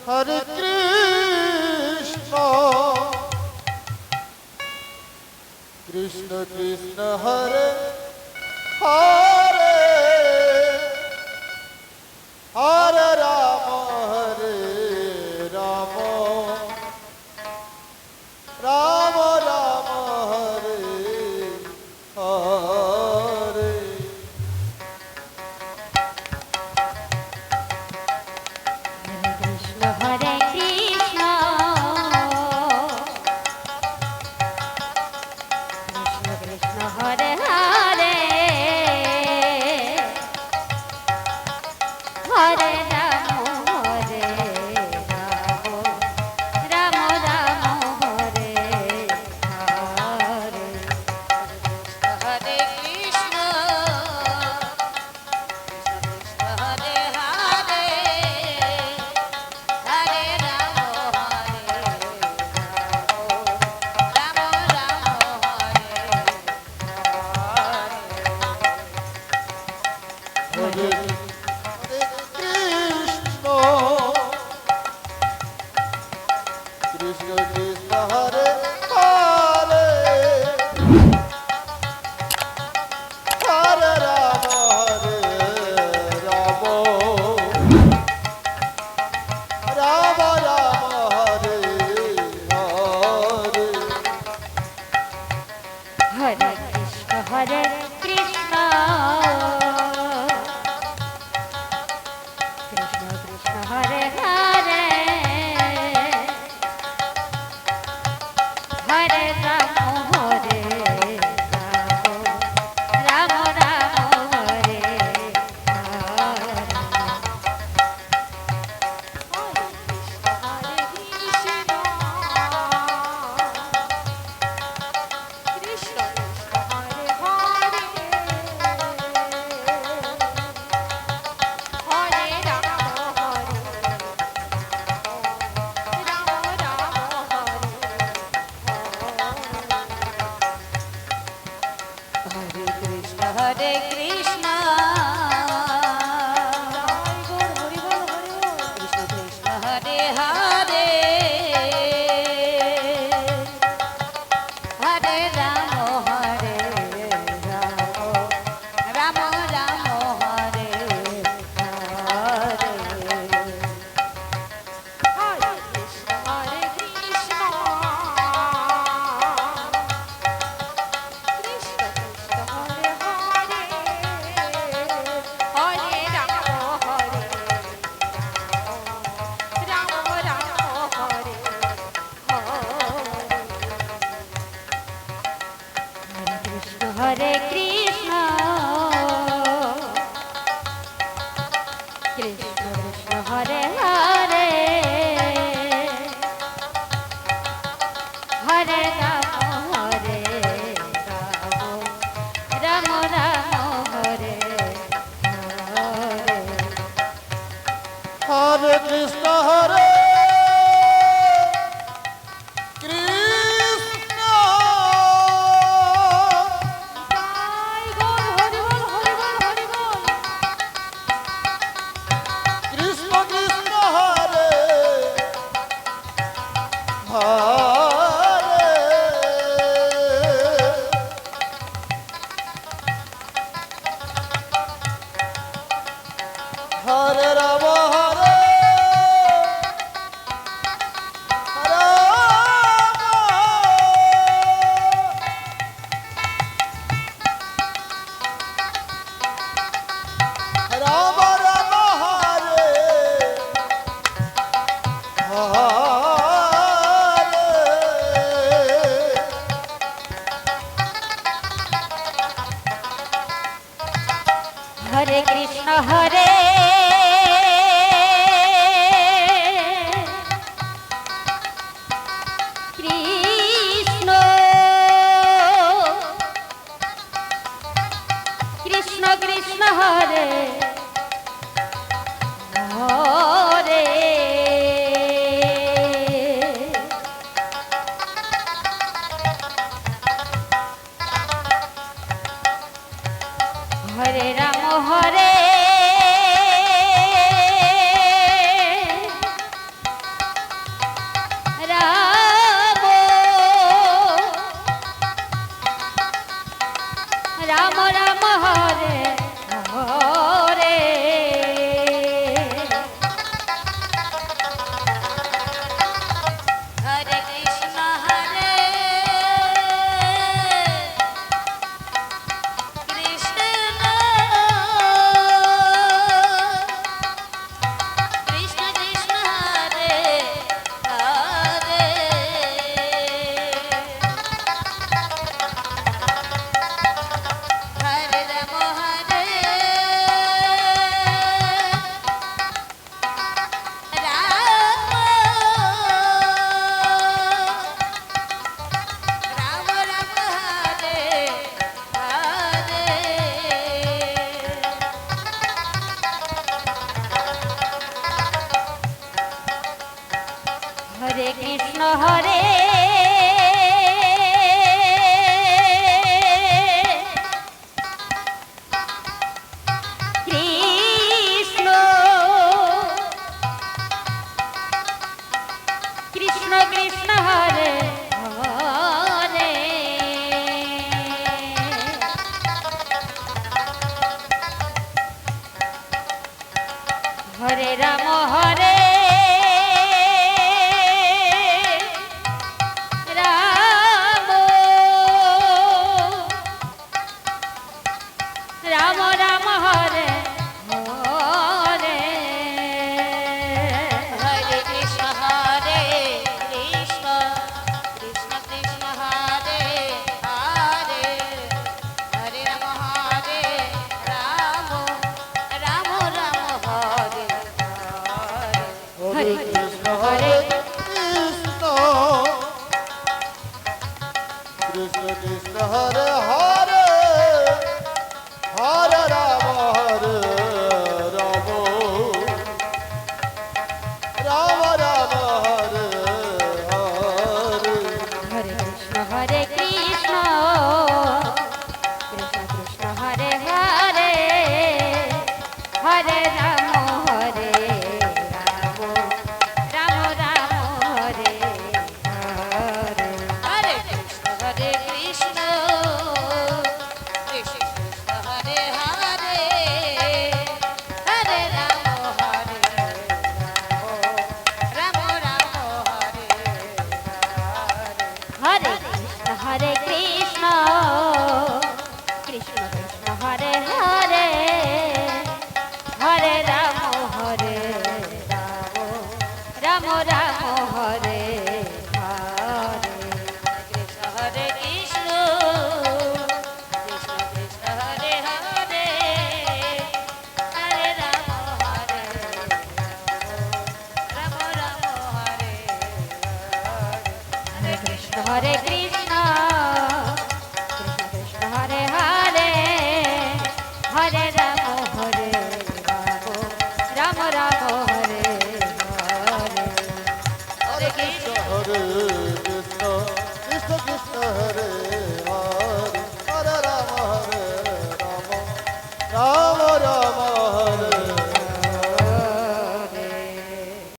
Hare Krishna Krishna Krishna Hare Hare Hare Ram Ram Ram Hare Hare. Krishna Hare Krishna Krishna Krishna Hare Hare Hare Krishna Hare Krishna Krishna Krishna Hare Hare Hare Ram Hare Ram Ram Ram Hare Hare Hare Krishna Hare Krishna Krishna Krishna Hare Hare Hare Ram Hare Ram Ram Ram Hare Hare Hare Krishna Hare Krishna Krishna Krishna Hare Hare Hare Ram Hare Ram Ram Ram Hare Hare Hare Krishna Hare Krishna Krishna Krishna Hare Hare Hare Ram Hare Ram Ram Ram Hare Hare Hare Krishna Hare Krishna Krishna Krishna Hare Hare Hare Ram Hare Ram Ram Hare Hare Hare Krishna Hare Krishna Krishna Krishna Hare Hare Hare Ram Hare Ram Ram Ram Hare